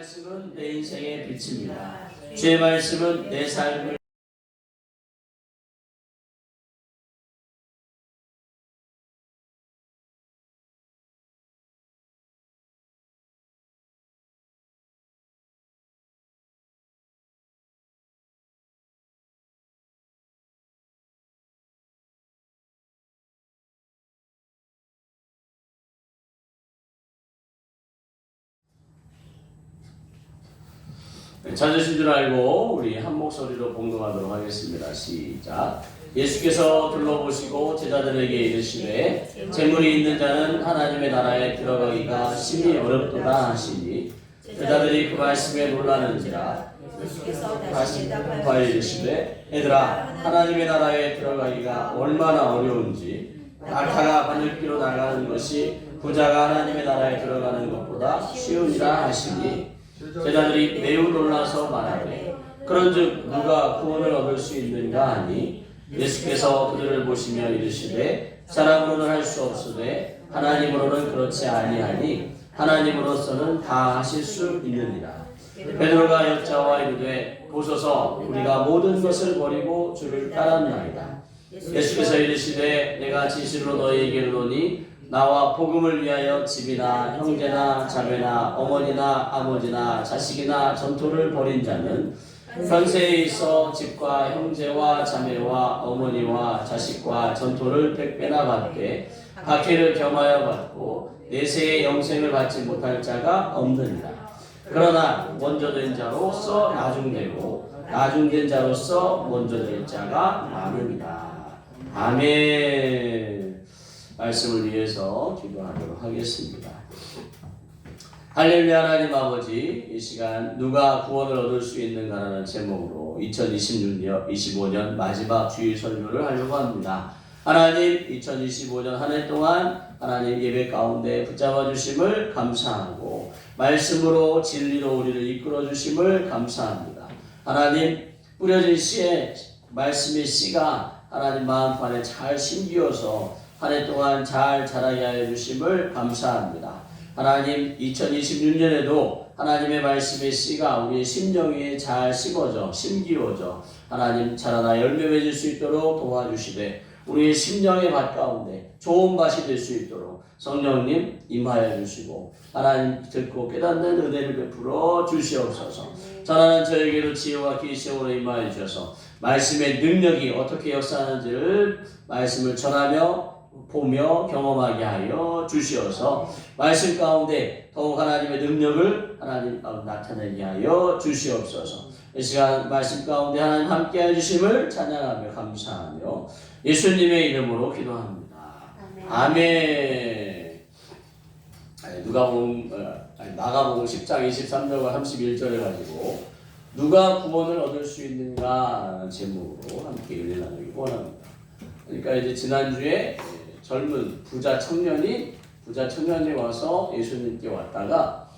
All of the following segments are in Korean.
말씀은 내 인생의 빛입니다. 주의 말씀은 내 삶을 찾으신 줄 알고 우리 한 목소리로 봉독하도록 하겠습니다. 시작. 예수께서 둘러보시고 제자들에게 이르시되 재물이 있는 자는 하나님의 나라에 들어가기가 심히 어렵도다 하시니 제자들이 그 말씀에 놀라는지라. 다시 대답하여 이르시되 얘들아 하나님의 나라에 들어가기가 얼마나 어려운지 낙타가 바늘기로 나가는 것이 부자가 하나님의 나라에 들어가는 것보다 쉬우니라 하시니 제자들이 매우 놀라서 말하되 그런즉 누가 구원을 얻을 수 있는가 하니 예수께서 그들을 보시며 이르시되 사람으로는 할 수 없으되 하나님으로는 그렇지 아니하니 하나님으로서는 다 하실 수 있느니라. 베드로가 여짜와 이르되 보소서 우리가 모든 것을 버리고 주를 따랐나이다. 예수께서 이르시되 내가 진실로 너희에게 이르노니 나와 복음을 위하여 집이나 형제나 자매나 어머니나 아버지나 자식이나 전토를 벌인 자는 현세에 있어 집과 형제와 자매와 어머니와 자식과 전토를 100배나 받되 박해를 겸하여 받고 내세의 영생을 받지 못할 자가 없느니라. 그러나 먼저 된 자로서 나중되고 나중된 자로서 먼저 될 자가 많으니라. 아멘. 말씀을 위해서 기도하도록 하겠습니다. 할렐루야. 하나님 아버지, 이 시간 누가 구원을 얻을 수 있는가라는 제목으로 2025년 마지막 주일 설교를 하려고 합니다. 하나님, 2025년 한 해 동안 하나님 예배 가운데 붙잡아 주심을 감사하고 말씀으로 진리로 우리를 이끌어 주심을 감사합니다. 하나님, 뿌려진 씨에 말씀의 씨가 하나님 마음판에 잘 심기어서 한 해 동안 잘 자라게 하여 주심을 감사합니다. 하나님, 2026년에도 하나님의 말씀의 씨가 우리의 심령 위에 잘 심기어져 하나님 자라나 열매 맺을 수 있도록 도와주시되 우리의 심령의 밭 가운데 좋은 밭이 될 수 있도록 성령님 임하여 주시고 하나님 듣고 깨닫는 은혜를 베풀어 주시옵소서. 전하는 저에게도 지혜와 계시로 임하여 주셔서 말씀의 능력이 어떻게 역사하는지를 말씀을 전하며 보며 경험하게 하여 주시어서 말씀 가운데 더욱 하나님의 능력을 하나님 나타내게 하여 주시옵소서. 이 시간 말씀 가운데 하나님 함께 해주심을 찬양하며 감사하며 예수님의 이름으로 기도합니다. 아멘. 나가복음 10장 23절과 31절에 가지고 누가 구원을 얻을 수 있는가 라는 제목으로 함께 은혜 나누기 원합니다. 그러니까 이제 지난주에 젊은 부자 청년이 와서 예수님께 왔다가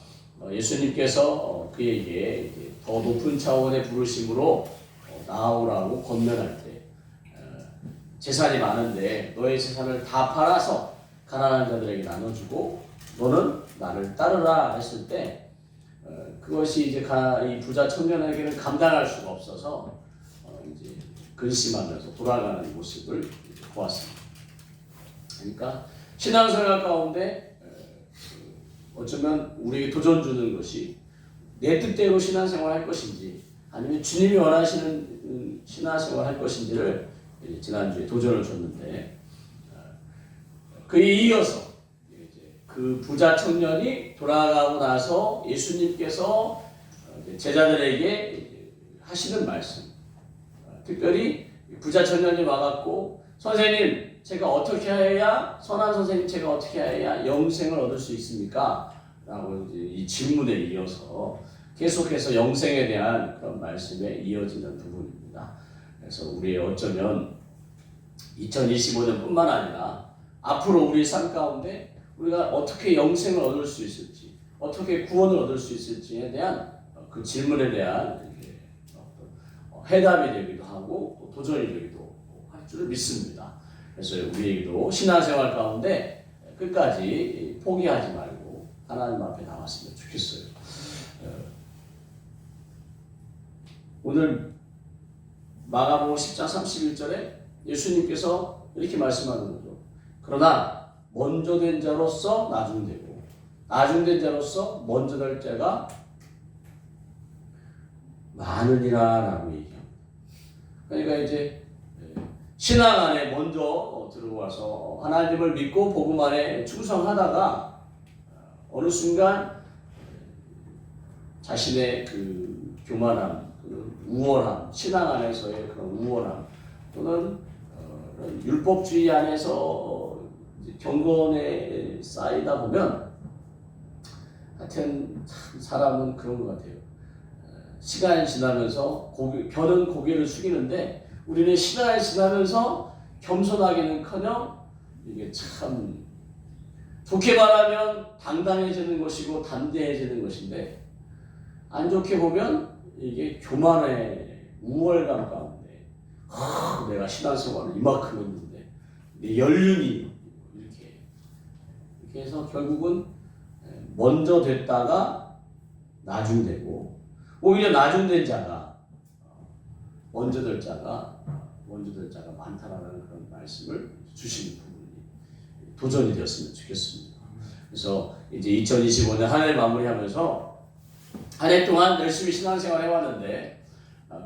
예수님께서 그에게 더 높은 차원의 부르심으로 나아오라고 권면할 때 재산이 많은데 너의 재산을 다 팔아서 가난한 자들에게 나눠주고 너는 나를 따르라 했을 때 그것이 이제 이 부자 청년에게는 감당할 수가 없어서 이제 근심하면서 돌아가는 모습을 보았습니다. 그러니까 신앙생활 가운데 어쩌면 우리에게 도전 주는 것이 내 뜻대로 신앙생활 할 것인지 아니면 주님이 원하시는 신앙생활 할 것인지를 지난주에 도전을 줬는데 그에 이어서 그 부자 청년이 돌아가고 나서 예수님께서 제자들에게 하시는 말씀, 특별히 부자 청년이 와갖고 선생님 제가 어떻게 해야 선한 선생님 제가 어떻게 해야 영생을 얻을 수 있습니까? 라고 이 질문에 이어서 계속해서 영생에 대한 그런 말씀에 이어지는 부분입니다. 그래서 우리 어쩌면 2025년뿐만 아니라 앞으로 우리 삶 가운데 우리가 어떻게 영생을 얻을 수 있을지, 어떻게 구원을 얻을 수 있을지에 대한 그 질문에 대한 해답이 되기도 하고 도전이 되기도 할 줄을 믿습니다. 그래서 우리에게도 신앙생활 가운데 끝까지 포기하지 말고 하나님 앞에 나왔으면 좋겠어요. 오늘 마가복음 10장 31절에 예수님께서 이렇게 말씀하는 거죠. 그러나 먼저 된 자로서 나중되고 나중된 자로서 먼저 될 자가 많으니라 라고 얘기합니다. 그러니까 이제 신앙 안에 먼저 들어와서 하나님을 믿고 복음 안에 충성하다가 어느 순간 자신의 그 교만함, 우월함, 신앙 안에서의 그런 우월함 또는 율법주의 안에서 경건에 쌓이다 보면 하여튼 참 사람은 그런 것 같아요. 시간이 지나면서 별은 고개를 숙이는데 우리는 시간이 지나면서 겸손하기는커녕 이게 참 좋게 말하면 당당해지는 것이고 담대해지는 것인데 안 좋게 보면 이게 교만의 우월감 가운데 내가 신앙생활을 이만큼 했는데 내 연륜이 이렇게 해서 결국은 먼저 됐다가 나중되고 오히려 나중된 자가 먼저 될 자가 많다라는 그런 말씀을 주시는 부분이 도전이 되었으면 좋겠습니다. 그래서 이제 2025년 한 해 마무리하면서 한 해 동안 열심히 신앙생활 해왔는데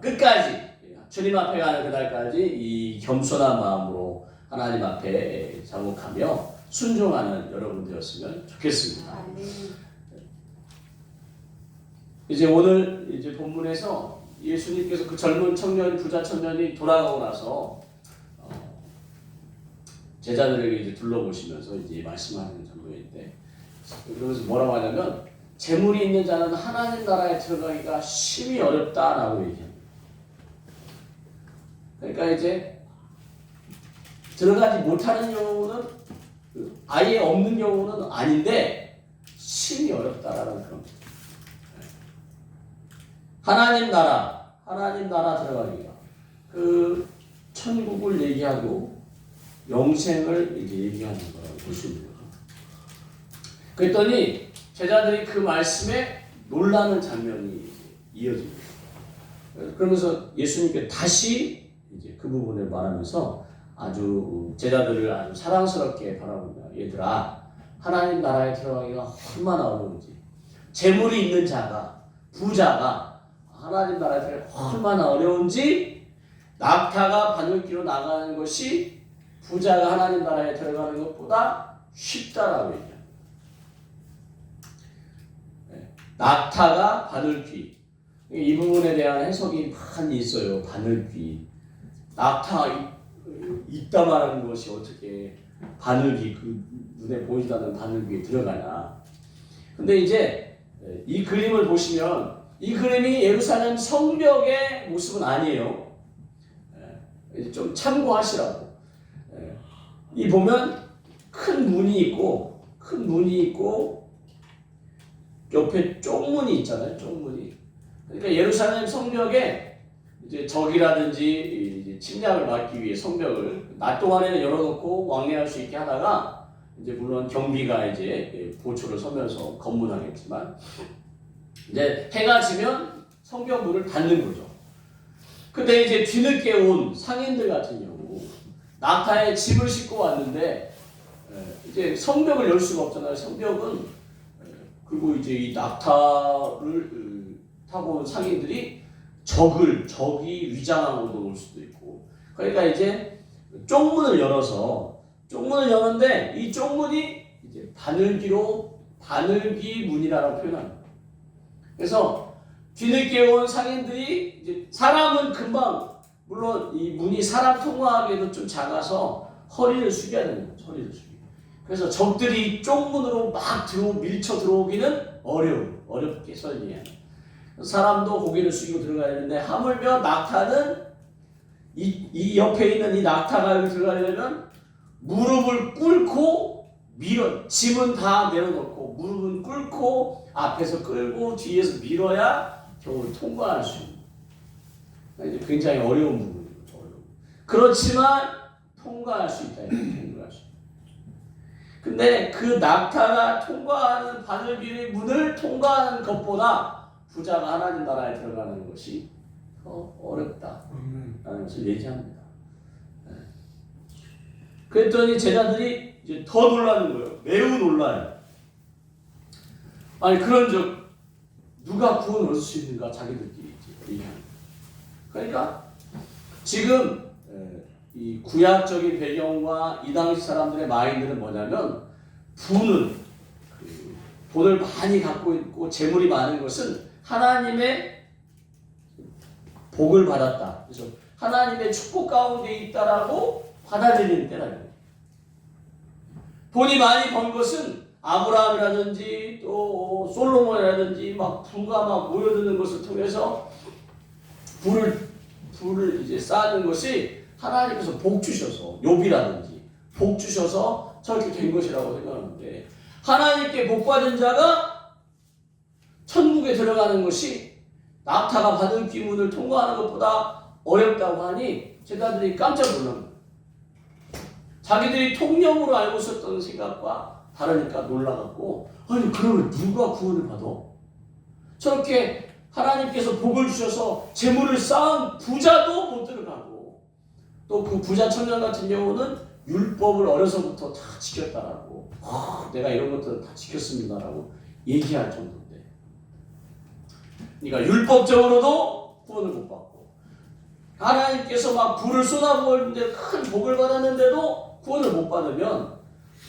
끝까지 주님 앞에 가는 그날까지 이 겸손한 마음으로 하나님 앞에 자복하며 순종하는 여러분 되었으면 좋겠습니다. 이제 오늘 이제 본문에서 예수님께서 그 젊은 청년, 부자 청년이 돌아가고 나서 제자들에게 이제 둘러보시면서 이제 말씀하는 정도인데 그러면서 뭐라고 하냐면 재물이 있는 자는 하나님 나라에 들어가기가 심히 어렵다라고 얘기합니다. 그러니까 이제 들어가지 못하는 경우는 아예 없는 경우는 아닌데 심히 어렵다라는 그런 하나님 나라 들어가기가 그 천국을 얘기하고 영생을 이제 얘기하는 거라고 볼 수 있는 거죠. 그랬더니 제자들이 그 말씀에 놀라는 장면이 이어집니다. 그러면서 예수님께 다시 이제 그 부분을 말하면서 아주 제자들을 아주 사랑스럽게 바라보며 얘들아 하나님 나라에 들어가기가 얼마나 어려운지 재물이 있는 자가 부자가 하나님 나라에 들어가기가 얼마나 어려운지 낙타가 바늘귀로 나가는 것이 부자가 하나님 나라에 들어가는 것보다 쉽다라고 얘기합니다. 낙타가 바늘귀 이 부분에 대한 해석이 많이 있어요. 바늘귀 낙타 있다 말하는 것이 어떻게 바늘귀 그 눈에 보이지 않는 바늘귀에 들어가냐. 근데 이제 이 그림을 보시면 이 그림이 예루살렘 성벽의 모습은 아니에요. 좀 참고하시라고. 이 보면 큰 문이 있고 옆에 쪽문이 있잖아요. 쪽문이. 그러니까 예루살렘 성벽에 이제 적이라든지 이제 침략을 막기 위해 성벽을 낮 동안에는 열어놓고 왕래할 수 있게 하다가 이제 물론 경비가 이제 보초를 서면서 검문하겠지만 이제 해가 지면 성벽 문을 닫는 거죠. 근데 이제 뒤늦게 온 상인들 같은 경우 낙타에 짐을 싣고 왔는데 이제 성벽을 열 수가 없잖아요. 성벽은 그리고 이제 이 낙타를 타고 온 상인들이 적이 위장하고도 올 수도 있고 그러니까 이제 쪽문을 여는데 이 쪽문이 이제 바늘귀 문이라고 표현합니다. 그래서 뒤늦게 온 상인들이 이제 사람은 금방 물론 이 문이 사람 통과하기에도 좀 작아서 허리를 숙여야 되는 거죠. 허리를 숙이고. 그래서 적들이 쪽문으로 막 밀쳐 들어오기는 어렵게 설계해요. 사람도 고개를 숙이고 들어가야 되는데 하물며 낙타는 이 옆에 있는 이 낙타가 여기 들어가려면 무릎을 꿇고 짐은 다 내려놓고 무릎은 꿇고 앞에서 끌고 뒤에서 밀어야 겨우 통과할 수 있는. 이제 굉장히 어려운 부분이죠. 그렇지만 통과할 수 있다. 통과할 수 있다. 근데 그 낙타가 통과하는 바늘길의 문을 통과하는 것보다 부자가 하나님 나라에 들어가는 것이 더 어렵다 라는 것을 얘기합니다. 그랬더니 제자들이 이제 더 놀라는 거예요. 매우 놀라요. 아니 그런즉 누가 구원을 얻을 수 있는가 자기들끼리 얘기합니다. 그러니까 지금 이 구약적인 배경과 이 당시 사람들의 마인드는 뭐냐면 부는 돈을 많이 갖고 있고 재물이 많은 것은 하나님의 복을 받았다. 그래서 하나님의 축복 가운데 있다라고 받아들이는 때라는 돈이 많이 번 것은 아브라함이라든지 또 솔로몬이라든지 막 부가 막 모여드는 것을 통해서 부를 이제 쌓는 것이 하나님께서 복 주셔서 욥이라든지 복 주셔서 저렇게 된 것이라고 생각하는데 하나님께 복 받은 자가 천국에 들어가는 것이 낙타가 받은 기문을 통과하는 것보다 어렵다고 하니 제자들이 깜짝 놀란 거예요. 자기들이 통념으로 알고 있었던 생각과 다르니까 놀라갖고 아니 그러면 누가 구원을 받아? 저렇게 하나님께서 복을 주셔서 재물을 쌓은 부자도 못 들어가고 또 그 부자 청년 같은 경우는 율법을 어려서부터 다 지켰다라고 내가 이런 것들을 다 지켰습니다라고 얘기할 정도인데 그러니까 율법적으로도 구원을 못 받고 하나님께서 막 불을 쏟아부었는데 큰 복을 받았는데도 구원을 못 받으면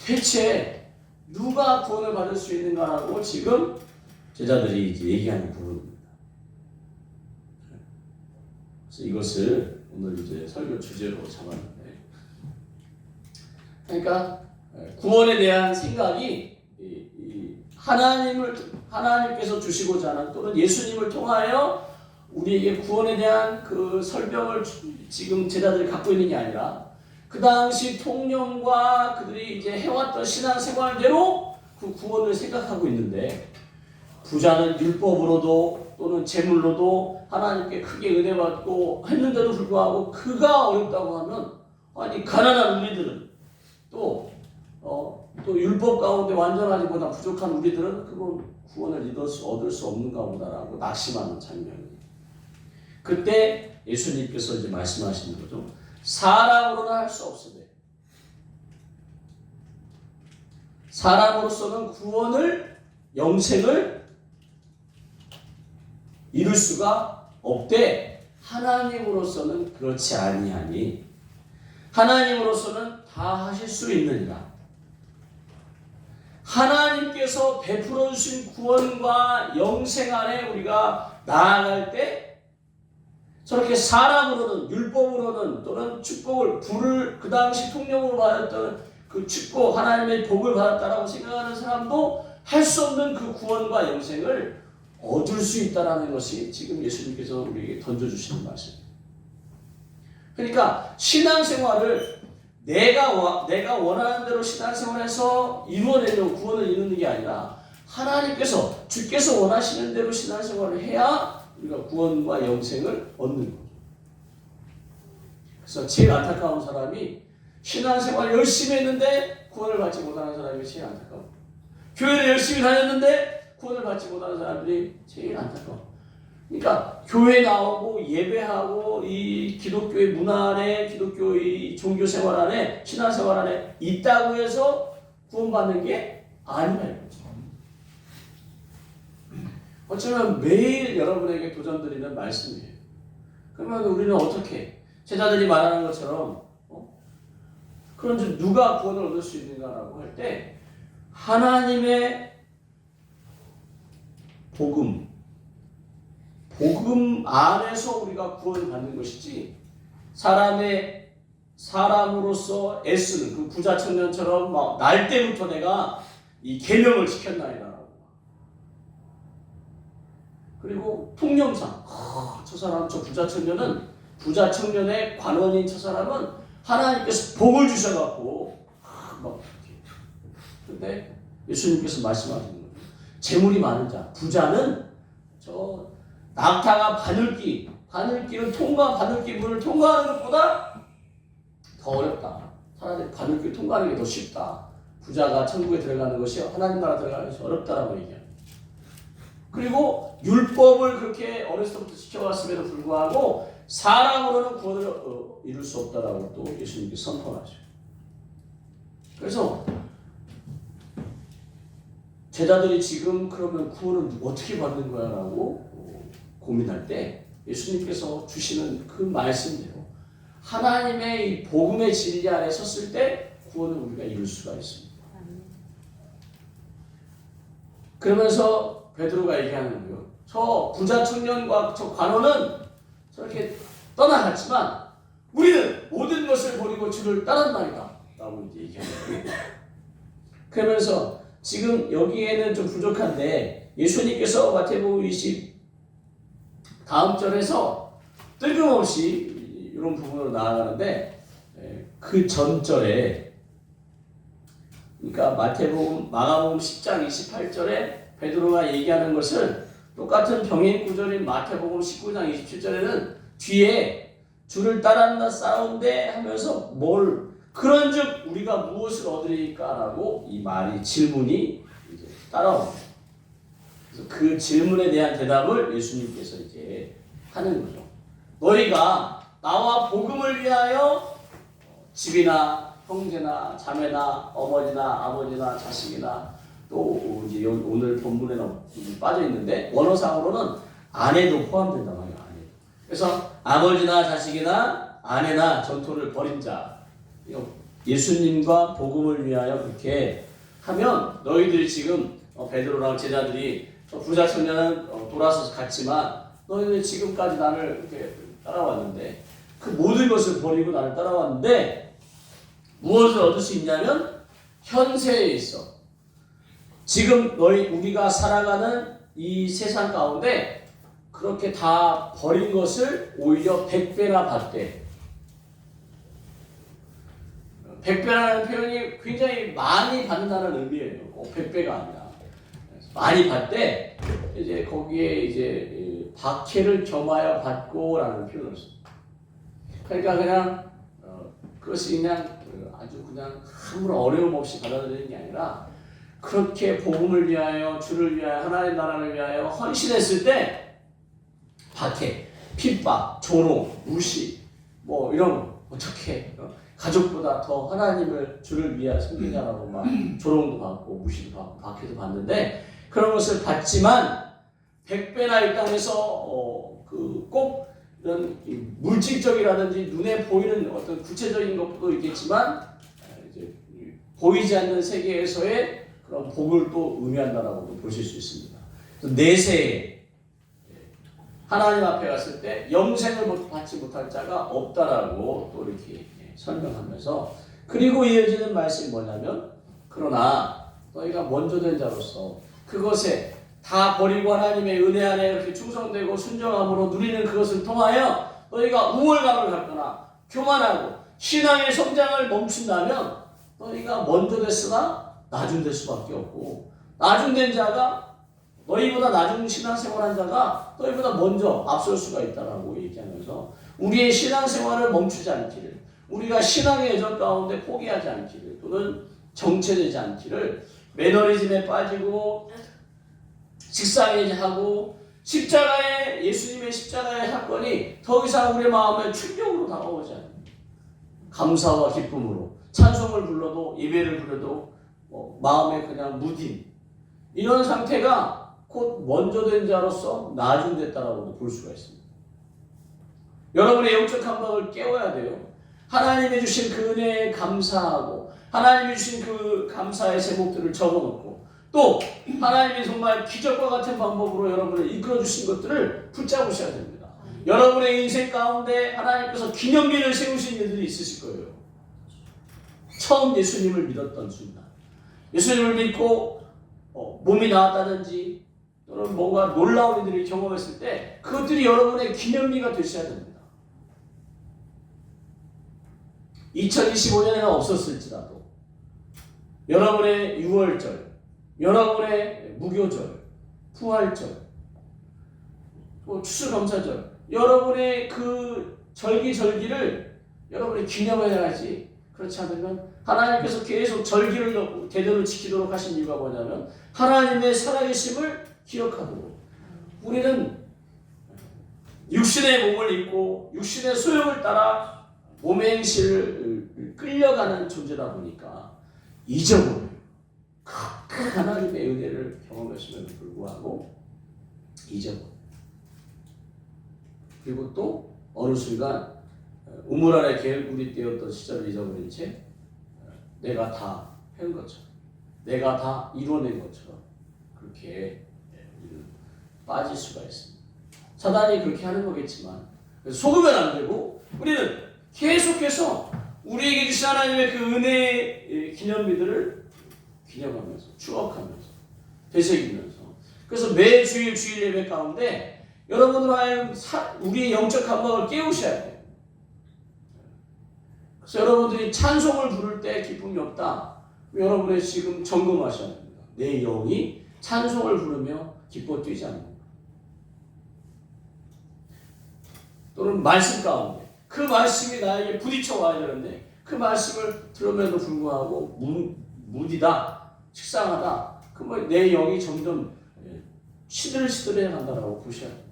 대체 누가 구원을 받을 수 있는가라고 지금 제자들이 이제 얘기하는 부분입니다. 그래서 이것을 오늘 이제 설교 주제로 잡았는데, 그러니까 구원에 대한 생각이 하나님께서 주시고자 하는 또는 예수님을 통하여 우리에게 구원에 대한 그 설명을 지금 제자들이 갖고 있는 게 아니라 그 당시 통념과 그들이 이제 해왔던 신앙생활대로 그 구원을 생각하고 있는데 부자는 율법으로도 또는 재물로도 하나님께 크게 은혜받고 했는데도 불구하고 그가 어렵다고 하면 아니 가난한 우리들은 또 율법 가운데 완전하지 못한 부족한 우리들은 그건 구원을 얻을 수 없는가 보다라고 낙심하는 장면이 그때 예수님께서 이제 말씀하시는 거죠. 사람으로는 할 수 없으되 사람으로서는 구원을 영생을 이룰 수가 없되 하나님으로서는 그렇지 아니하니 하나님으로서는 다 하실 수 있느니라. 하나님께서 베풀어 주신 구원과 영생 안에 우리가 나아갈 때 저렇게 사람으로는 율법으로는 또는 축복을 불을 그 당시 통념으로 받았던 그 축복 하나님의 복을 받았다라고 생각하는 사람도 할 수 없는 그 구원과 영생을 얻을 수 있다라는 것이 지금 예수님께서 우리에게 던져주시는 말씀입니다. 그러니까 신앙생활을 내가 원하는 대로 신앙생활에서 이루어내는 구원을 이루는 게 아니라 하나님께서 주께서 원하시는 대로 신앙생활을 해야 우리가 구원과 영생을 얻는 거죠. 그래서 제일 안타까운 사람이 신앙생활 열심히 했는데 구원을 받지 못하는 사람이 제일 안타까워. 교회를 열심히 다녔는데 구원을 받지 못하는 사람들이 제일 안타까워. 그러니까 교회 나오고 예배하고 이 기독교의 문화 안에 기독교의 종교생활 안에 신앙생활 안에 있다고 해서 구원받는 게 아니라 이거죠. 어쩌면 매일 여러분에게 도전드리는 말씀이에요. 그러면 우리는 어떻게 제자들이 말하는 것처럼 그런지 누가 구원을 얻을 수 있는가라고 할 때 하나님의 복음 안에서 우리가 구원을 받는 것이지 사람으로서 애쓰는 그 부자 청년처럼 막 날 때부터 내가 이 계명을 지켰나이다라고 그리고 통념상 저 사람 저 부자 청년의 관원인 저 사람은 하나님께서 복을 주셔갖고 막 근데 예수님께서 말씀하시는 거예요. 재물이 많은 자 부자는 저 낙타가 바늘길을 문을 통과하는 것보다 더 어렵다. 차라리 바늘길 통과하는 게 더 쉽다. 부자가 천국에 들어가는 것이 하나님 나라 들어가는 것이 어렵다라고 얘기합니다. 그리고 율법을 그렇게 어렸을 때부터 지켜왔음에도 불구하고 사람으로는 구원을 이룰 수 없다라고 또 예수님께서 선포하죠. 그래서 제자들이 지금 그러면 구원을 어떻게 받는 거야 라고 고민할 때 예수님께서 주시는 그 말씀대로 하나님의 이 복음의 진리 안에 섰을 때 구원을 우리가 이룰 수가 있습니다. 그러면서 베드로가 얘기하는 거예요. 저 부자 청년과 저 관원은 저렇게 떠나갔지만 우리는 모든 것을 버리고 주를 따랐나이다 라고 이제 얘기하는 거예요. 그러면서 지금 여기에는 좀 부족한데 예수님께서 마태복음 20 다음 절에서 뜬금없이 이런 부분으로 나아가는데 그 전절에 그러니까 마가복음 10장 28절에 베드로가 얘기하는 것을 똑같은 병행 구절인 마태복음 19장 27절에는 뒤에 주를 따랐나 싸운데 하면서 그런즉 우리가 무엇을 얻으리까라고 이 말이 질문이 이제 따라옵니다. 그래서 그 질문에 대한 대답을 예수님께서 이제 하는 거죠. 너희가 나와 복음을 위하여 집이나 형제나 자매나 어머니나 아버지나 자식이나 또 이제 오늘 본문에는 빠져 있는데 원어상으로는 아내도 포함된단 말이에요. 아내. 그래서 아버지나 자식이나 아내나 전토를 벌인 자. 예수님과 복음을 위하여 그렇게 하면 너희들이 지금 베드로랑 제자들이 부자 청년은 돌아서서 갔지만 너희들 지금까지 나를 이렇게 따라왔는데 그 모든 것을 버리고 나를 따라왔는데 무엇을 얻을 수 있냐면 현세에 있어 지금 우리가 살아가는 이 세상 가운데 그렇게 다 버린 것을 오히려 100배나 받되 100배라는 표현이 굉장히 많이 받는다는 의미예요. 꼭 100배가 아니라 많이 받되 이제 거기에 이제 박해를 겸하여 받고라는 표현을 씁니다. 그러니까 그냥 그것이 그냥 아주 그냥 아무런 어려움 없이 받아들이는 게 아니라 그렇게 복음을 위하여 주를 위하여 하나님 나라를 위하여 헌신했을 때 박해, 핍박, 조롱, 무시 뭐 이런 거 어떻게 가족보다 더 하나님을 주를 위하여 섬기냐라고 막 조롱도 받고 무시도 받고 박해도 받는데 그런 것을 받지만 100배나 이 땅에서 꼭 이런 물질적이라든지 눈에 보이는 어떤 구체적인 것도 있겠지만 이제 보이지 않는 세계에서의 그런 복을 또 의미한다라고도 보실 수 있습니다. 내세에 하나님 앞에 갔을 때 영생을 받지 못할 자가 없다라고 또 이렇게 설명하면서 그리고 이어지는 말씀이 뭐냐면 그러나 너희가 먼저 된 자로서 그것에 다 버리고 하나님의 은혜 안에 이렇게 충성되고 순종함으로 누리는 그것을 통하여 너희가 우월감을 갖거나 교만하고 신앙의 성장을 멈춘다면 너희가 먼저 됐으나 나중될 수밖에 없고 나중된 자가 너희보다 나중 신앙생활한 자가 너희보다 먼저 앞설 수가 있다라고 얘기하면서 우리의 신앙생활을 멈추지 않기를 우리가 신앙의 여정 가운데 포기하지 않기를 또는 정체되지 않기를 매너리즘에 빠지고 직상회하고 예수님의 십자가의 사건이 더 이상 우리의 마음에 충격으로 다가오지 않습니다. 감사와 기쁨으로 찬송을 불러도 예배를 부려도 마음에 그냥 무딘 이런 상태가 곧 먼저 된 자로서 나중됐다라고도 볼 수가 있습니다. 여러분의 영적 감각을 깨워야 돼요. 하나님이 주신 그 은혜에 감사하고 하나님이 주신 그 감사의 제목들을 적어놓고 또 하나님이 정말 기적과 같은 방법으로 여러분을 이끌어주신 것들을 붙잡으셔야 됩니다. 여러분의 인생 가운데 하나님께서 기념비를 세우신 일들이 있으실 거예요. 처음 예수님을 믿었던 순간 예수님을 믿고 몸이 나았다든지 또는 뭔가 놀라운 일들을 경험했을 때 그것들이 여러분의 기념비가 되셔야 됩니다. 2025년에는 없었을지라도 여러분의 6월절, 여러분의 무교절, 부활절, 또 추수감사절, 여러분의 그 절기를 여러분이 기념해야지. 그렇지 않으면 하나님께서 계속 절기를 대대로 지키도록 하신 이유가 뭐냐면 하나님의 살아계심을 기억하도록 우리는 육신의 몸을 입고 육신의 소욕을 따라 몸의 행실을 끌려가는 존재다 보니까 잊어버려요. 그 하나님의 은혜를 경험했음에도 불구하고 잊어버려요. 그리고 또 어느 순간 우물 안에 개구리 떼었던 시절을 잊어버린 채 내가 다 한 것처럼, 내가 다 이뤄낸 것처럼 그렇게 우리는 빠질 수가 있습니다. 사단이 그렇게 하는 거겠지만 속으면 안 되고 우리는 계속해서 우리에게 주신 하나님의 그 은혜의 기념비들을 기념하면서 추억하면서 되새기면서 그래서 매 주일 예배 가운데 여러분들 하여금 우리의 영적 감각을 깨우셔야 돼요. 그래서 여러분들이 찬송을 부를 때 기쁨이 없다. 여러분의 지금 점검하셔야 됩니다. 내 영이 찬송을 부르며 기뻐 뛰지 않는다. 또는 말씀 가운데 그 말씀이 나에게 부딪혀 와야 되는데 그 말씀을 들음에도 불구하고 무디다, 식상하다. 그러면 내 영이 점점 시들시들해 간다라고 보셔야 됩니다.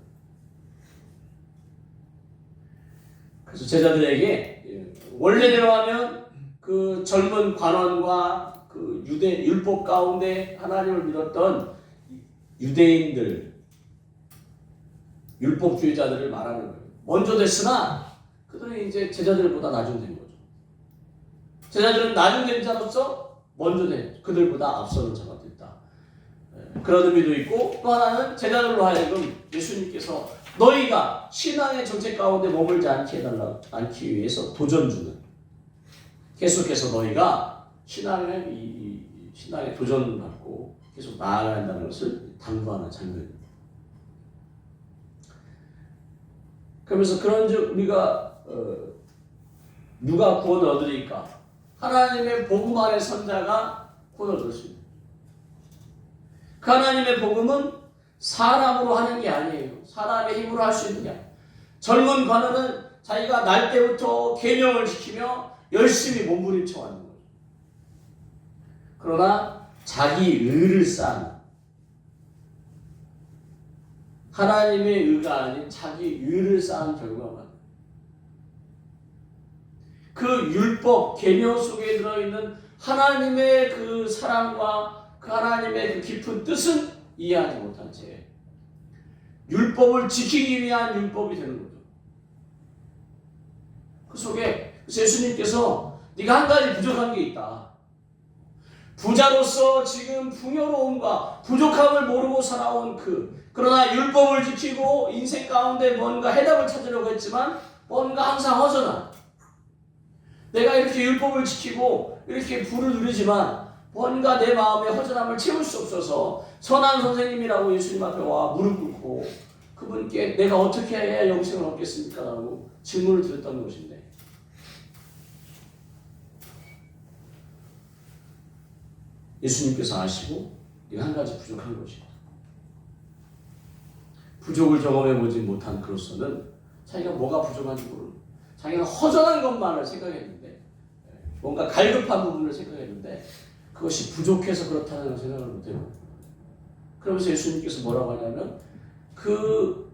그래서 제자들에게 원래대로 하면 그 젊은 관원과 그 유대 율법 가운데 하나님을 믿었던 유대인들, 율법주의자들을 말하는 거예요. 먼저 됐으나 그들은 이제 제자들보다 나중된 거죠. 제자들은 나중된 자로서 먼저 된 그들보다 앞서는 자가 됐다. 그런 의미도 있고 또 하나는 제자들로 하여금 예수님께서 너희가 신앙의 정책 가운데 머물지 않기 위해서 도전 주는 계속해서 너희가 신앙에 도전을 받고 계속 나아가야 한다는 것을 당부하는 장면입니다. 그러면서 그런즉 우리가 누가 구원을 얻으리까? 하나님의 복음 안의 선자가 구원을 얻을 수 있습니다. 그 하나님의 복음은 사람으로 하는 게 아니에요. 사람의 힘으로 할 수 있는 게 아니에요. 젊은 관원은 자기가 날 때부터 계명을 지키며 열심히 몸부림쳐 왔는 거죠. 그러나 자기 의를 쌓는 하나님의 의가 아닌 자기 의를 쌓은 결과만 그 율법, 계명 속에 들어있는 하나님의 그 사랑과 그 하나님의 그 깊은 뜻은 이해하지 못한 채 율법을 지키기 위한 율법이 되는 거죠. 그 속에 예수님께서 네가 한 가지 부족한 게 있다. 부자로서 지금 풍요로움과 부족함을 모르고 살아온 그러나 율법을 지키고 인생 가운데 뭔가 해답을 찾으려고 했지만 뭔가 항상 허전한 내가 이렇게 율법을 지키고 이렇게 부를 누리지만 뭔가 내 마음의 허전함을 채울 수 없어서 선한 선생님이라고 예수님 앞에 와 무릎 꿇고 그분께 내가 어떻게 해야 영생을 얻겠습니까? 라고 질문을 드렸던 것인데 예수님께서 아시고 네가 한 가지 부족한 것이다. 부족을 경험해보지 못한 그로서는 자기가 뭐가 부족한지 모르는 자기가 허전한 것만을 생각했는데 뭔가 갈급한 부분을 생각했는데 그것이 부족해서 그렇다는 생각을 못해요. 그러면서 예수님께서 뭐라고 하냐면 그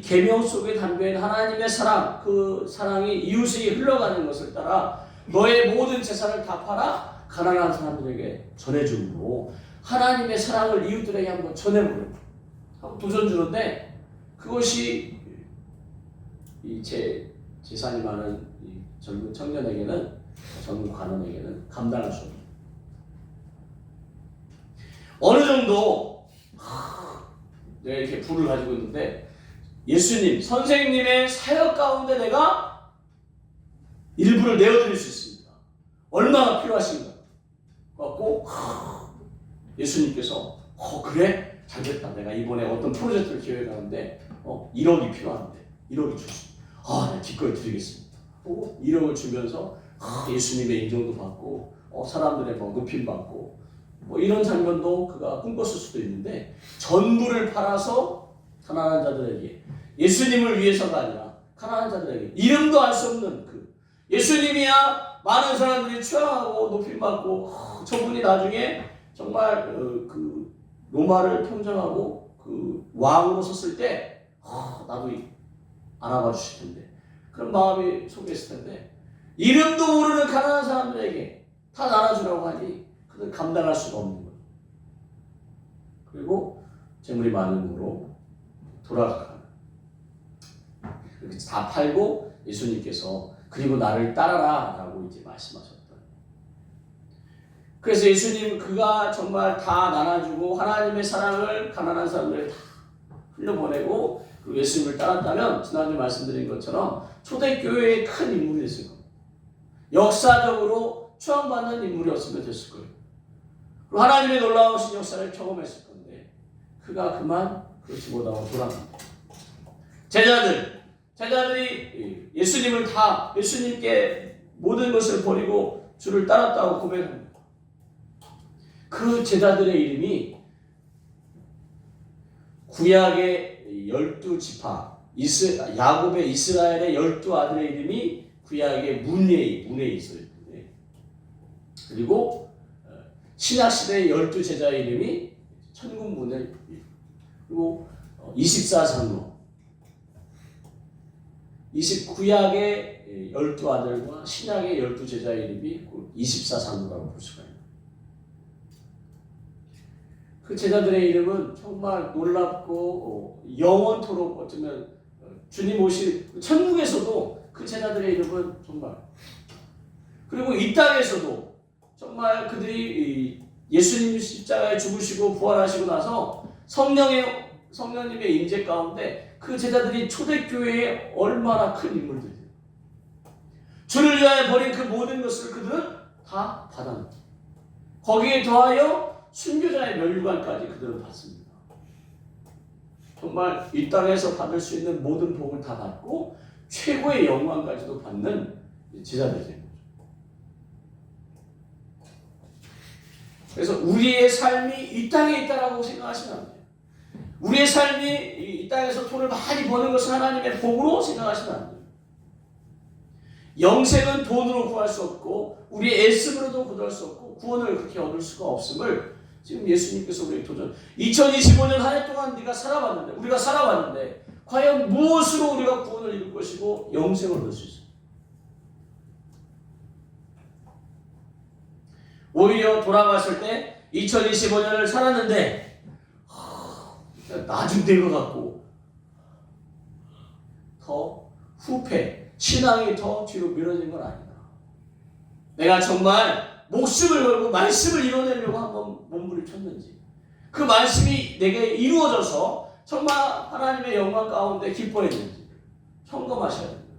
계명 속에 담겨있는 하나님의 사랑 그 사랑이 이웃에게 흘러가는 것을 따라 너의 모든 재산을 다 팔아 가난한 사람들에게 전해줌으로 하나님의 사랑을 이웃들에게 한번 전해보려고 하고 도전 주는데 그것이 이 재산이 많은 이 젊은 청년에게는 젊은 관원에게는 감당할 수 없는 어느 정도 내가 이렇게 부를 가지고 있는데 예수님 선생님의 사역 가운데 내가 일부를 내어드릴 수 있습니다. 얼마나 필요하신가 갖고 예수님께서 그래? 잘됐다. 내가 이번에 어떤 프로젝트를 계획하는데 1억이 필요한데 1억이 주십니다. 내가 기꺼이 드리겠습니다. 1억을 주면서 예수님의 인정도 받고 사람들의 높임 받고 이런 장면도 그가 꿈꿨을 수도 있는데 전부를 팔아서 가난한 자들에게 예수님을 위해서가 아니라 가난한 자들에게 이름도 알 수 없는 예수님이야 많은 사람들이 추앙하고 높임 받고 저분이 나중에 정말 그 로마를 평정하고 그 왕으로 섰을 때 나도 알아봐 주실 텐데 그런 마음이 속에 있을 텐데 이름도 모르는 가난한 사람들에게 다 나눠주라고 하니 그들 감당할 수가 없는 거예요. 그리고 재물이 많음으로 돌아가는 이렇게 다 팔고 예수님께서 그리고 나를 따라라 라고 이제 말씀하셨다. 그래서 예수님 그가 정말 다 나눠주고 하나님의 사랑을 가난한 사람들에게 다 흘려보내고 그리고 예수님을 따랐다면 지난주 말씀드린 것처럼 초대교회의 큰 인물이 됐을 겁니다. 역사적으로 추앙받는 인물이었으면 됐을 거예요. 그리고 하나님의 놀라우신 역사를 경험했을 건데 그가 그만 그렇지 못하고 돌아갑니다. 제자들이 예수님을 다 예수님께 모든 것을 버리고 주를 따랐다고 고백합니다. 그 제자들의 이름이 구약의 12지파 야곱의 이스라엘의 12아들의 이름이 구약의 문예에 있어요. 그리고 신약시대의 12제자의 이름이 천군문예 그리고 24장로 29약의 12아들과 신약의 12제자의 이름이 24장로라고 볼 수가 있습니다. 그 제자들의 이름은 정말 놀랍고 영원토록 어쩌면 주님 오실 천국에서도 그 제자들의 이름은 정말 그리고 이 땅에서도 정말 그들이 예수님 십자가에 죽으시고 부활하시고 나서 성령님의 임재 가운데 그 제자들이 초대교회에 얼마나 큰 인물들이에요. 주를 위하여 버린 그 모든 것을 그들은 다 받았습니다. 거기에 더하여 순교자의 면류관까지 그들은 받습니다. 정말 이 땅에서 받을 수 있는 모든 복을 다 받고 최고의 영광까지도 받는 제자들이 된 거죠. 그래서 우리의 삶이 이 땅에 있다라고 생각하시면 안 돼요. 우리의 삶이 이 땅에서 돈을 많이 버는 것은 하나님의 복으로 생각하시면 안 돼요. 영생은 돈으로 구할 수 없고 우리의 애씀으로도 구할 수 없고 구원을 그렇게 얻을 수가 없음을 지금 예수님께서 우리에게 2025년 한 해 동안 우리가 살아왔는데 과연 무엇으로 우리가 구원을 이룰 것이고 영생을 얻을 수 있어요? 오히려 돌아갔을 때 2025년을 살았는데 나중된 것 같고 더 후패, 신앙이 더 뒤로 미뤄진 건 아니다. 내가 정말 목숨을 걸고 말씀을 이뤄내려고 한번 몸부림쳤는지 그 말씀이 내게 이루어져서 정말 하나님의 영광 가운데 기뻐했는지 점검하셔야 됩니다.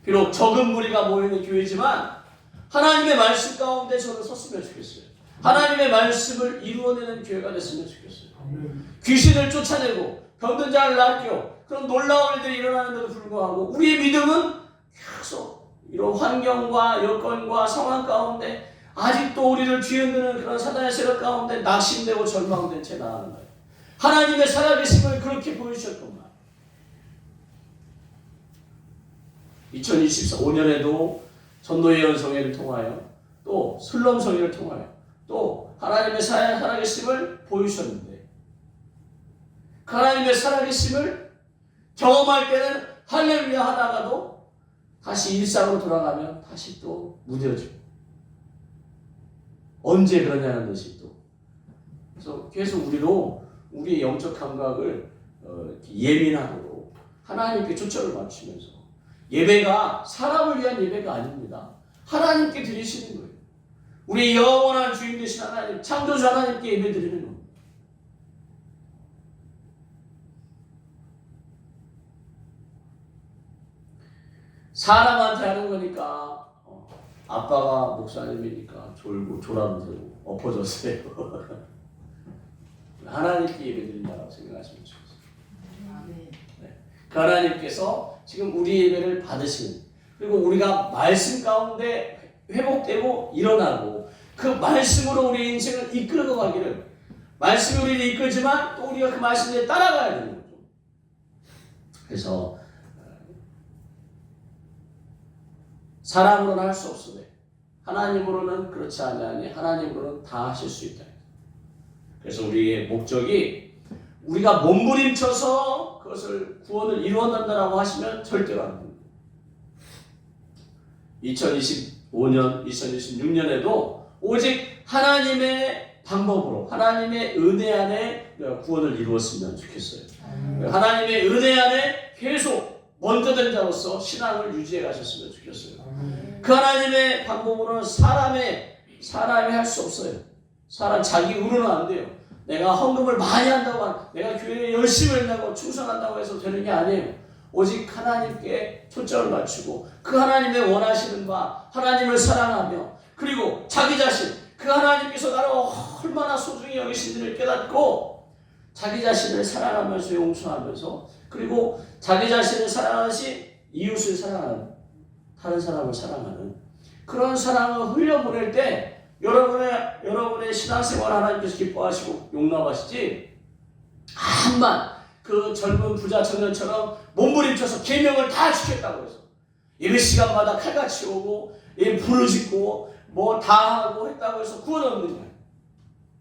비록 적은 무리가 모이는 교회지만 하나님의 말씀 가운데 저는 섰으면 좋겠어요. 하나님의 말씀을 이루어내는 교회가 됐으면 좋겠어요. 귀신을 쫓아내고 병든 자를 낫고 그런 놀라운 일들이 일어나는데도 불구하고 우리의 믿음은 계속 이런 환경과 여건과 상황 가운데 아직도 우리를 뒤흔드는 그런 사단의 세력 가운데 낙심되고 절망된 채 나가는 거예요. 하나님의 살아계심을 그렇게 보여주셨건만 2025년에도 전도의 연성회를 통하여 또 슬럼성회를 통하여 또 하나님의 살아계심을 보여주셨는데 그 하나님의 살아계심을 경험할 때는 할렐루야 하다가도 다시 일상으로 돌아가면 다시 또 무뎌지고 언제 그러냐는 것이 또 그래서 계속 우리의 영적 감각을 예민하도록 하나님께 초점을 맞추면서 예배가 사람을 위한 예배가 아닙니다. 하나님께 드리시는 거예요. 우리 영원한 주인 되신 하나님, 창조주 하나님께 예배 드리는 겁니다. 사람한테 하는 거니까 아빠가 목사님이니까 졸고 졸아드세요. 엎어졌어요. 하나님께 예배 드린다고 생각하시면 좋겠어요. 네. 그 하나님께서 지금 우리 예배를 받으시는 그리고 우리가 말씀 가운데 회복되고 일어나고 그 말씀으로 우리 인생을 이끌어 가기를 말씀이 우리를 이끌지만 또 우리가 그 말씀에 따라가야 되는 거죠. 그래서 사람으로는 할 수 없으되 하나님으로는 그렇지 않으니 하나님으로는 다 하실 수 있다. 그래서 우리의 목적이 우리가 몸부림쳐서 그것을 구원을 이루어낸다라고 하시면 절대로 안 됩니다. 2025년, 2026년에도 오직 하나님의 방법으로 하나님의 은혜 안에 구원을 이루었으면 좋겠어요. 하나님의 은혜 안에 계속 먼저 된 자로서 신앙을 유지해 가셨으면 좋겠어요. 그 하나님의 방법으로는 사람이 할 수 없어요. 사람 자기 의로는 안 돼요. 내가 헌금을 많이 한다고, 내가 교회에 열심히 한다고, 충성한다고 해서 되는 게 아니에요. 오직 하나님께 초점을 맞추고 그 하나님의 원하시는 바, 하나님을 사랑하며, 그리고 자기 자신, 그 하나님께서 나를 얼마나 소중히 여기신지를 깨닫고 자기 자신을 사랑하면서 용서하면서, 그리고 자기 자신을 사랑하듯이 이웃을 사랑하는, 다른 사람을 사랑하는 그런 사랑을 흘려보낼 때 여러분의 신앙생활 하나님께서 기뻐하시고 용납하시지, 암만 그 젊은 부자 청년처럼 몸부림쳐서 계명을 다 지켰다고 해서 예배 시간마다 칼같이 오고 부르짖고 뭐 다 하고 했다고 해서 구원 없는 거예요.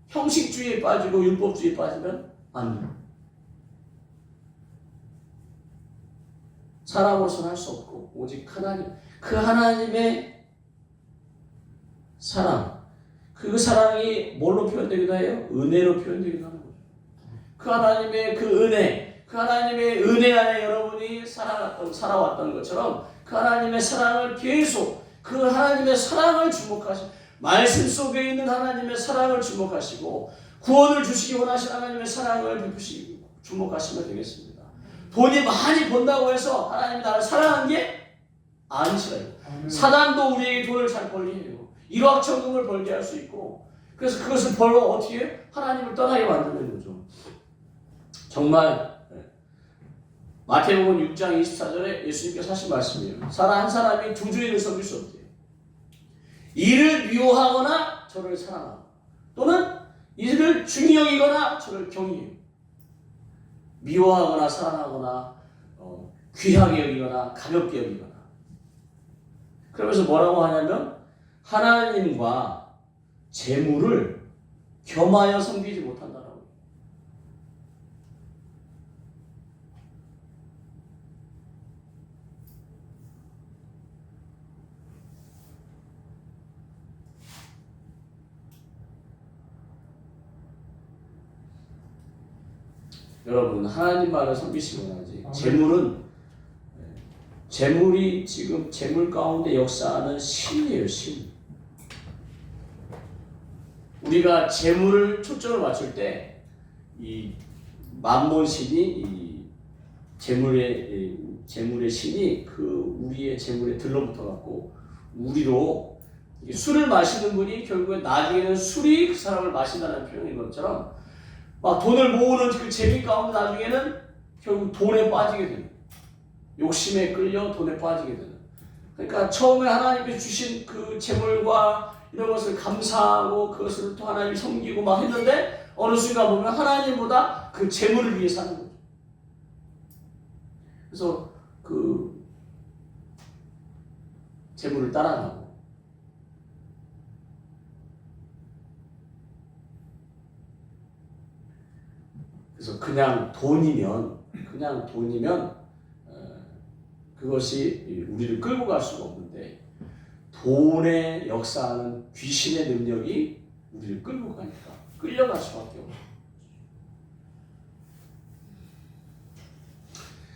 형식주의에 빠지고 율법주의에 빠지면 안 돼요. 사람으로서는 할 수 없고 오직 하나님, 그 하나님의 사랑, 그 사랑이 뭘로 표현되기도 해요? 은혜로 표현되기도 하는 거죠. 그 하나님의 그 하나님의 은혜 안에 여러분이 살아왔던 것처럼 그 하나님의 사랑을 계속, 그 하나님의 사랑을 주목하시고, 말씀 속에 있는 하나님의 사랑을 주목하시고 구원을 주시기 원하시는 하나님의 사랑을 베푸시고 주목하시면 되겠습니다. 돈이 많이 번다고 해서 하나님이 나를 사랑한 게 아니시라요. 사단도 우리에게 돈을 잘 벌게 해요. 일확천금을 벌게 할 수 있고, 그래서 그것을 벌어 어떻게 해요? 하나님을 떠나게 만드는 거죠. 정말 마태복음 6장 24절에 예수님께서 하신 말씀이에요. 한 사람이 두 주인을 섬길 수 없대요. 이를 미워하거나 저를 사랑하고, 또는 이를 중히 여기거나 저를 경히해요. 미워하거나 사랑하거나 귀하게 여기거나 가볍게 여기거나. 그러면서 뭐라고 하냐면 하나님과 재물을 겸하여 섬기지 못한다라고. 여러분, 하나님만을 섬기시고 나지 재물이 지금 재물 가운데 역사하는 신이에요. 신. 우리가 재물을 초점을 맞출 때 이 만몬신이, 이 재물의 신이 그 우리의 재물에 들러붙어 갖고 우리로, 술을 마시는 분이 결국에 나중에는 술이 그 사람을 마신다는 표현인 것처럼 막 돈을 모으는 그 재미 가운데 나중에는 결국 돈에 빠지게 되는, 욕심에 끌려 돈에 빠지게 되는. 그러니까 처음에 하나님께서 주신 그 재물과 이런 것을 감사하고 그것을 또 하나님 섬기고 막 했는데 어느 순간 보면 하나님보다 그 재물을 위해 사는 거죠. 그래서 그 재물을 따라가고, 그래서 그냥 돈이면 그것이 우리를 끌고 갈 수가 없는데, 돈에 역사하는 귀신의 능력이 우리를 끌고 가니까 끌려갈 수밖에 없어요.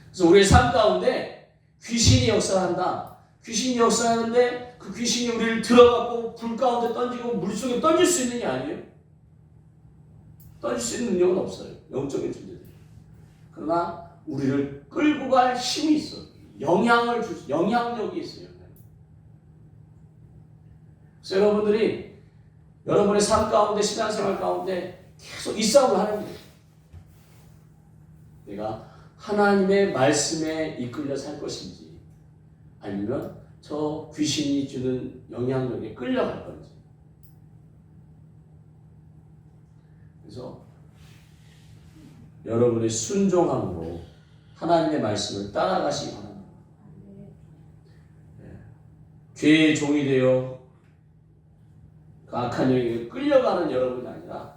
그래서 우리의 삶 가운데 귀신이 역사한다. 귀신이 역사하는데 그 귀신이 우리를 들어가고 불 가운데 던지고 물속에 던질 수 있는 게 아니에요. 던질 수 있는 능력은 없어요. 영적인 존재들. 그러나 우리를 끌고 갈 힘이 있어요. 영향력이 있어요. 그래서 여러분들이 여러분의 삶 가운데, 신앙생활 가운데 계속 이 싸움을 하는 거예요. 내가 하나님의 말씀에 이끌려 살 것인지, 아니면 저 귀신이 주는 영향력에 끌려갈 건지. 그래서 여러분의 순종함으로 하나님의 말씀을 따라가시기 바랍니다. 죄의 종이 되어 그 악한 영에게 끌려가는 여러분이 아니라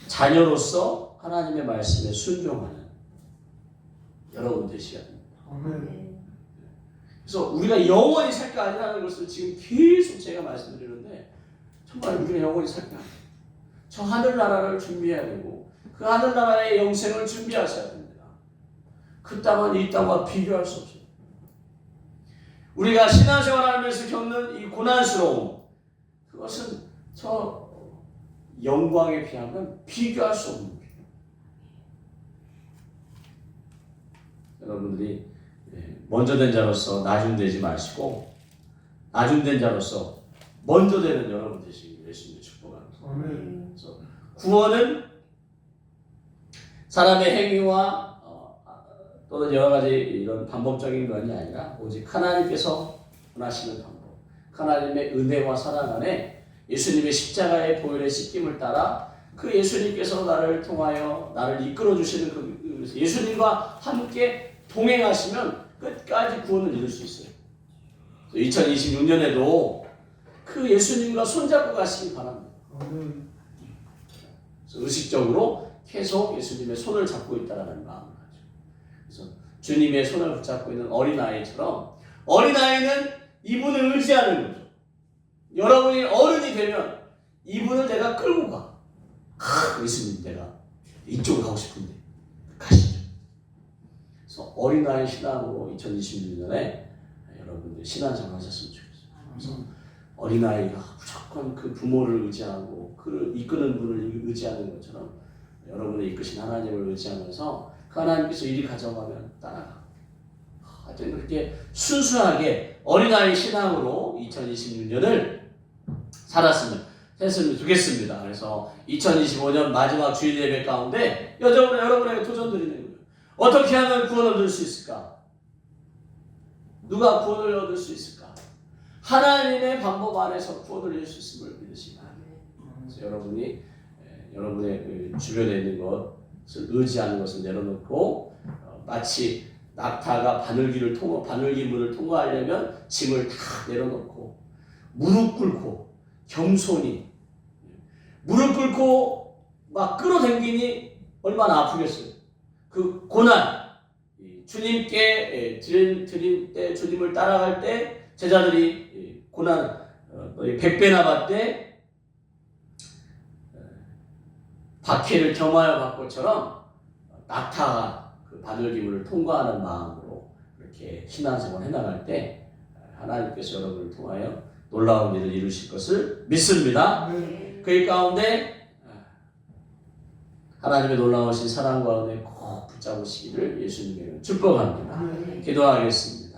자녀로서 하나님의 말씀에 순종하는 여러분 되시야 됩니다. 그래서 우리가 영원히 살 게 아니라는 것을 지금 계속 제가 말씀드리는데 정말 우리가 영원히 살 게 아니에요. 저 하늘나라를 준비해야 되고 그 하늘나라의 영생을 준비하셔야 됩니다. 그 땅은 이 땅과 비교할 수 없어요. 우리가 신앙생활하면서 겪는 이 고난스러움, 그것은 저 영광에 비하면 비교할 수 없는 거예요. 여러분들이 먼저 된 자로서 나중되지 마시고 나중된 자로서 먼저 되는 여러분 되시길 예수님의 축복합니다. 그래서 구원은 사람의 행위와 또는 여러 가지 이런 반복적인 것이 아니라 오직 하나님께서 원하시는 방법, 하나님의 은혜와 사랑 안에 예수님의 십자가의 보혈의 씻김을 따라 그 예수님께서 나를 통하여 나를 이끌어 주시는 그 예수님과 함께 동행하시면 끝까지 구원을 이룰 수 있어요. 2026년에도 그 예수님과 손잡고 가시기 바랍니다. 그래서 의식적으로 계속 예수님의 손을 잡고 있다는 마음을 가지고, 그래서 주님의 손을 붙잡고 있는 어린아이처럼 어린아이는 이분을 의지하는 거죠. 여러분이 어른이 되면 이분을 내가 끌고 가. 예수님 내가 이쪽으로 가고 싶은데 가시죠. 그래서 어린아이 신앙으로 2026년에 여러분들 신앙생활 하셨으면 좋겠어요. 그래서 어린아이가 무조건 그 부모를 의지하고 그를 이끄는 분을 의지하는 것처럼 여러분을 이끄신 하나님을 의지하면서 그 하나님께서 이리 가져가면 따라가. 하여튼 그렇게 순수하게 어린아이 신앙으로 2026년을 했으면 좋겠습니다. 그래서 2025년 마지막 주일 예배 가운데 여러분에게 도전 드리는 거예요. 어떻게 하면 구원을 얻을 수 있을까? 누가 구원을 얻을 수 있을까? 하나님의 방법 안에서 구원을 얻을 수 있음을 믿으시기 바랍니다. 그래서 여러분이 여러분의 그 주변에 있는 것을 의지하는 것을 내려놓고 마치 낙타가 바늘기 문을 통과하려면 짐을 다 내려놓고 무릎 꿇고 겸손히 무릎 꿇고 막 끌어당기니 얼마나 아프겠어요. 그 고난 주님께 드릴 때 주님을 따라갈 때 제자들이 고난 너희 100배나 받되 박해를 겸하여 받고처럼 낙타가 그 바늘기문을 통과하는 마음으로 이렇게 신앙생활 해나갈 때 하나님께서 여러분을 통하여 놀라운 일을 이루실 것을 믿습니다. 그 가운데 하나님의 놀라우신 사랑과 은혜 꼭 붙잡으시기를 예수님의 축복합니다. 기도하겠습니다.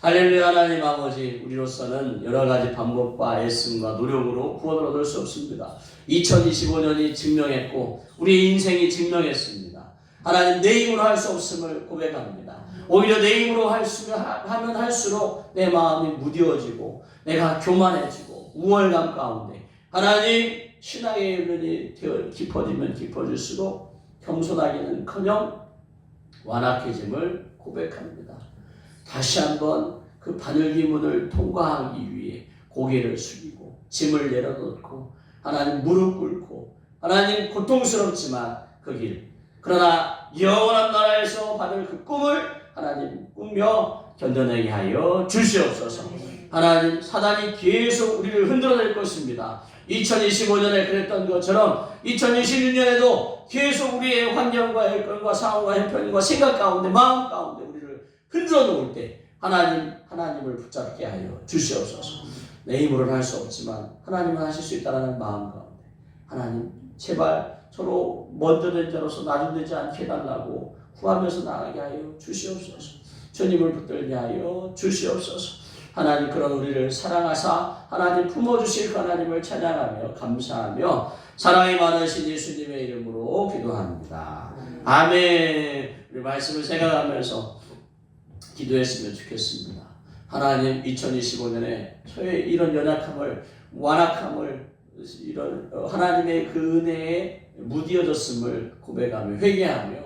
할렐루야. 하나님 아버지, 우리로서는 여러 가지 방법과 애씀과 노력으로 구원을 얻을 수 없습니다. 2025년이 증명했고 우리의 인생이 증명했습니다. 하나님, 내 힘으로 할 수 없음을 고백합니다. 오히려 내 힘으로 하면 할수록 내 마음이 무뎌지고 내가 교만해지고 우월감 가운데 하나님 신앙의 연륜이 깊어지면 깊어질수록 겸손하기는커녕 완악해짐을 고백합니다. 다시 한번 그 바늘기 문을 통과하기 위해 고개를 숙이고 짐을 내려놓고 하나님 무릎 꿇고 하나님 고통스럽지만 그 길, 그러나 영원한 나라에서 받을 그 꿈을 하나님 꾸며 견뎌내게 하여 주시옵소서. 하나님, 사단이 계속 우리를 흔들어낼 것입니다. 2025년에 그랬던 것처럼 2026년에도 계속 우리의 환경과 여건과 상황과 형편과 생각 가운데 마음 가운데 우리를 흔들어 놓을 때 하나님을 붙잡게 하여 주시옵소서. 내 힘으로는 할 수 없지만 하나님은 하실 수 있다는 마음 가운데 하나님, 제발 서로 먼저 된 자로서 나중되지 않게 해달라고 구하면서 나가게 하여 주시옵소서. 주님을 붙들게 하여 주시옵소서. 하나님, 그런 우리를 사랑하사 하나님 품어주실 하나님을 찬양하며 감사하며 사랑이 많으신 예수님의 이름으로 기도합니다. 아멘. 우리 말씀을 생각하면서 기도했으면 좋겠습니다. 하나님, 2025년에 저의 이런 연약함을 완악함을 이런 하나님의 그 은혜에 무디어졌음을 고백하며 회개하며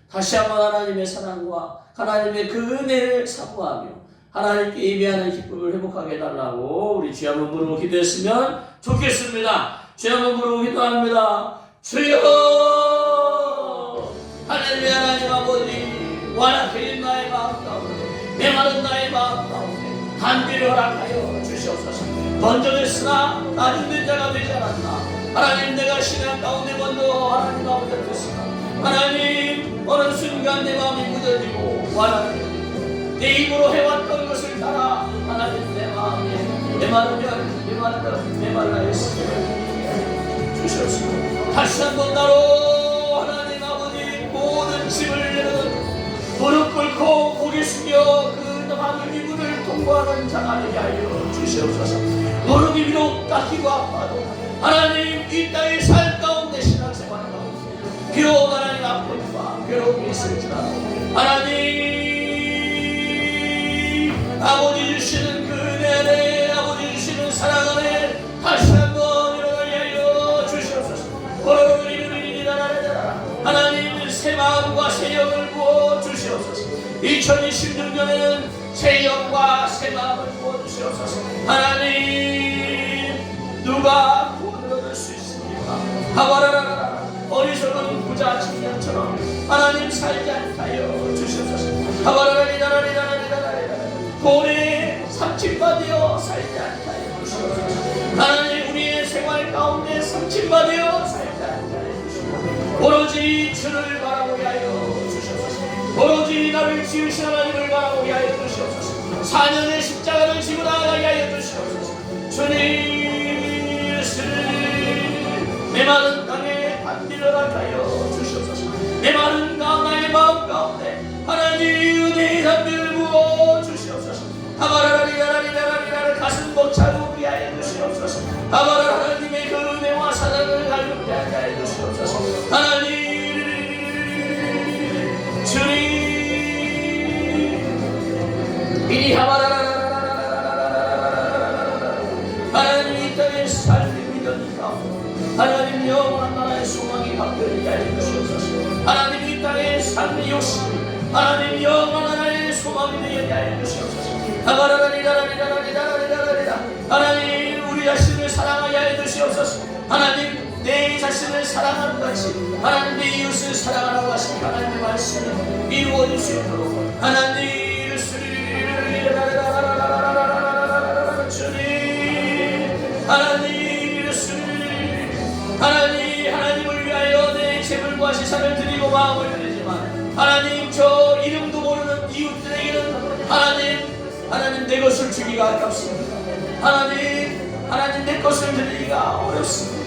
다시 한번 하나님의 사랑과 하나님의 그 은혜를 사모하며 하나님께 예배하는 기쁨을 회복하게 해달라고 우리 주여 한번 부르고 기도했으면 좋겠습니다. 주여 한번 부르고 기도합니다. 주여 할렐루야. 하나님 아버지, 완악해진 나의 마음 가운데, 메마른 나의 마음 가운데 한비를 허락하여 주시옵소서. 번전했으나 나중된 자가 되지 않았나. 하나님, 내가 신앙 가운데 먼저 하나님 가운데 됐으나 하나님, 어느 순간 내 마음이 무뎌지고 완악해 내 입으로 해왔던 것을 따라 하나님 내 마음에 메말라 했으니 주시옵소서. 다시 한번 나로 하나님 아버지 모든 짐을 내는 무릎 꿇고 고개 숙여 그 하늘의 문을 통과하는 자가 되게 하여 주시옵소서. 무릎이 비록 깎이고 아파도 하나님 이 땅의 삶 가운데 신앙생활 가운데 비록 하나님 아픔과 괴로움이 있을지라도 하나님 아버지 주시는 그 은혜 안에 아버지 주시는 사랑 안에 다시 한번 일어나게 하여 주시옵소서. 하나님 새 마음과 새 영을 부어 주시옵소서. 2026년에는 새 영과 새 마음을 부어 주시옵소서. 하나님, 누가 구원을 얻을 수 있습니까? 하와라라라 어리석은 부자 청년처럼 하나님 살지 않게 하여 주시옵소서. 하와라라리라라리라라리라라 돈에 삼침받여 살지 않게 하여 주시옵소서. 하나님, 우리의 생활 가운데 삼침받여 살지 않게 하여 주시옵소서. 오로지 주를 바라보게 하여 주시옵소서. 오로지 나를 지으신 하나님을 바라보게 하여 주시옵소서. 4년의 십자가를 지고 나아가게 하여 주시옵소서. 주님, 메마른 땅에 반비를 하여 주시옵소서. 메마른 나의 마음 가운데 하나님 은혜의 담비를 부어 주시옵소서. 아바라라리라라리라라리라 가슴 벅차고 하여 주시옵소서. 아바라 하나님의 그 은혜와 사랑을 가볍게 하게 하여 주시옵소서. 하나님, 주님, 이리 하나님 이 땅의 삶이 믿으니까 하나님 영원한 나라의 소망이 바뀌게 하여 주시옵소서. 하나님 이 땅의 삶의 욕심 하나님 영원한 나라의 소망이 되게 하여 주시옵소서. 하나님, 우리 자신을 사랑하게 하여 주시옵소서. 하나님, 내 자신을 사랑하는 같이 하나님 내 이웃을 사랑하라고 하신 하나님의 말씀을 이루어 주시도록 하나님 하나님을 위하여 내 재물과 시산을 드리고 마음을 드리지만 하나님 저 이름도 모르는 이웃들에게는 하나님 내 것을 주기가 아깝습니다. 하나님 내 것을 드리기가 어렵습니다.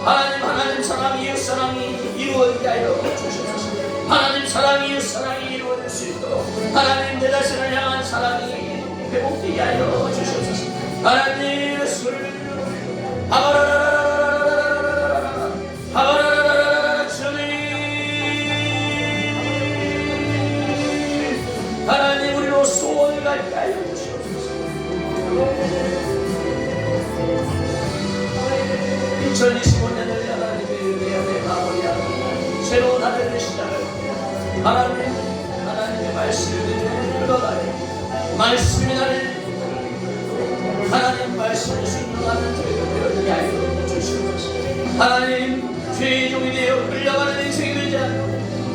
하나님 사랑 이웃 사랑이 이루어지게 하여 주시옵소서. 하나님 사랑 이웃 사랑이 이루어질 수 있도록 하나님 내 자신을 향한 사랑이 회복되게 하여 주시옵소서. 하나님 수를 하나님 우리로 소원을 갖게 하여 주시옵소서. 2025년을 하나님의 은혜에 마무리하고 새로운 한 해의 시작을 하나님의 말씀을 흘러가요. 말씀이 나를 하나님 말씀을 순종하는 저희가 되게 하여 주시옵소서. 하나님 죄의 종이 되어 끌려가는 인생이 되지 않고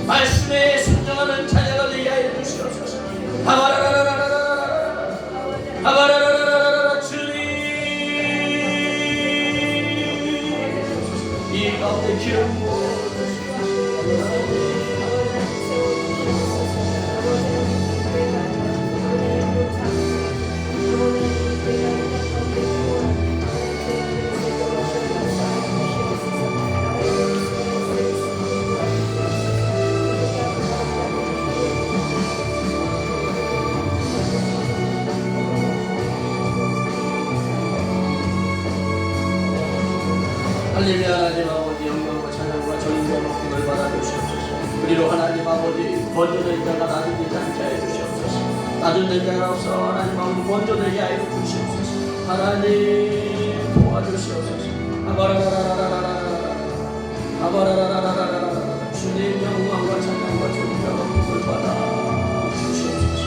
말씀에 순종하는 자녀가 되게 하여 주시옵소서. 주님, 이 가운데 기름 부어주시옵소서. 할렐루야. 하나님 아버지 영광과 찬양과 전인과 높임을 받아주시옵소서. 그리로 하나님 아버지 번전된 자가 낮은 않게 하여 주시옵소서. 낮은 자가 없어 하나님 아버지 번전되게 하여 주시옵소서. 하나님 도와주시옵소서. 아바라라라라라라라라라라라라라 주님 영광과 찬양과 전인과 높임을 받아 주시옵소서.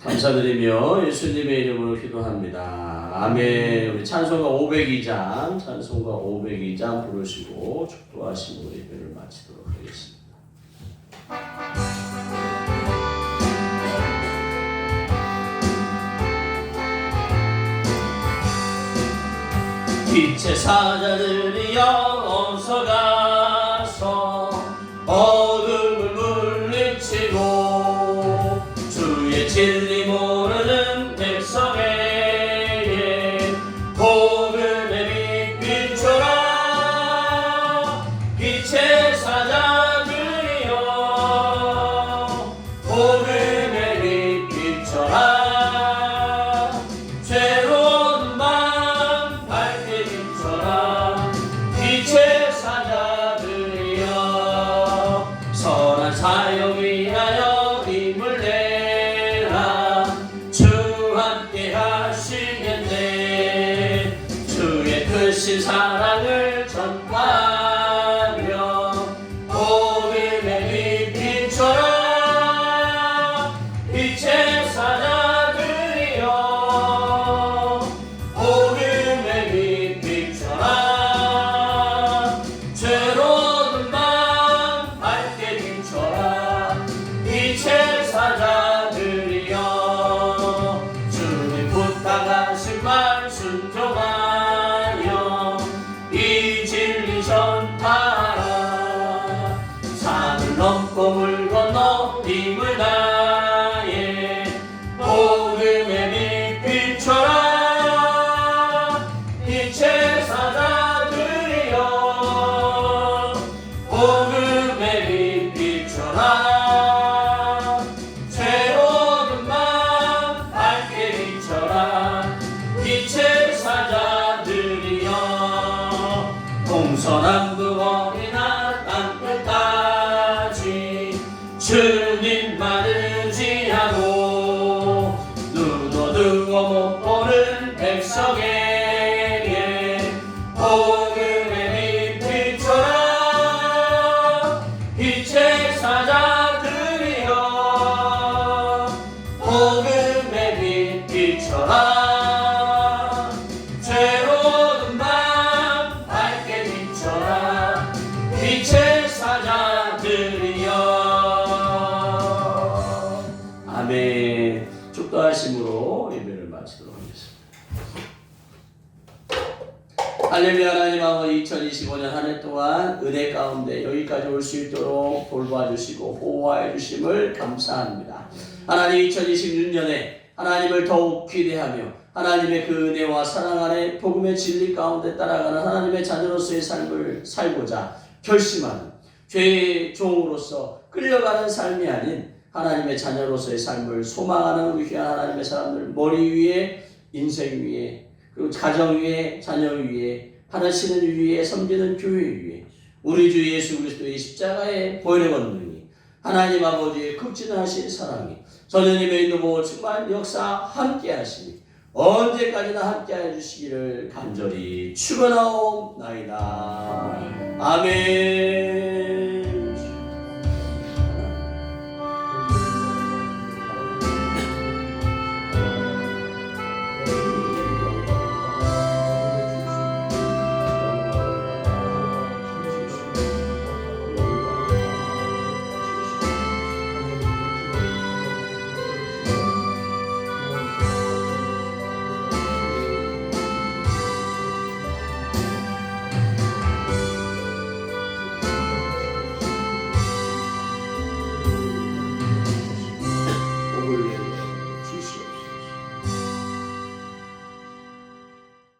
감사드리며 예수님의 이름으로 기도합니다. 아멘. 우리 찬송가 502장 부르시고 축도하시고 예배를 마치도록 하겠습니다. 빛의 사자들이여 어서 가서 어둠을 물리치고 주의 진리 모르는 백성에게 복음의 빛 비춰라. 빛의 사자들이여 복음의 빛 비춰라. 죄로운 밤 밝게 비춰라. 빛의 사자들이여 선한 사역 위하여 힘을 내라. 주 함께 하시겠네. 주의 크신 사랑을 전하며 복음의 빛 비춰라. 빛의 사자들이여 복음의 빛 비춰라. 죄로운 밤 밝게 비춰라. 빛의 사자들이여 주님 부탁하신 말 순종하여 이 진리 전하라. 산을 넘고 물 건너 힘을 다해 복음의 빛 비춰라. 빛의 사자들이여 복음의 빛 비춰라. 죄로운 밤 밝게 비춰라. 빛의 사자들이여 동서남북 어디나 땅끝까지 주님만을 의지하고 눈 어두워 못 보는 백성에게 복음의 빛 비춰라. 빛의 사자들이여 복음의 빛 비춰라. 죄로운 밤 밝게 비춰라. 빛의 사자들이여. 아멘. 축도하심으로 예배를 마치도록 하겠습니다. 할렐루야. 하나님 아버지 2025년 한 해 동안 은혜 가운데 여기까지 올 수 있도록 돌봐주시고 보호하여 주심을 감사합니다. 하나님 2026년에 하나님을 더욱 기대하며 하나님의 그 은혜와 사랑 안에 복음의 진리 가운데 따라가는 하나님의 자녀로서의 삶을 살고자 결심하는 죄의 종으로서 끌려가는 삶이 아닌 하나님의 자녀로서의 삶을 소망하는 우리 귀한 하나님의 사람들 머리 위에 인생 위에 그리고 가정 위에 자녀 위에 하나시는 위에 섬기는 교회 위에 우리 주 예수 그리스도의 십자가의 보혈의 권능이 하나님 아버지의 극진하신 사랑이 전우님의 인도보 충만 역사 함께 하시니 언제까지나 함께하여 주시기를 간절히 축원하옵나이다. 아멘.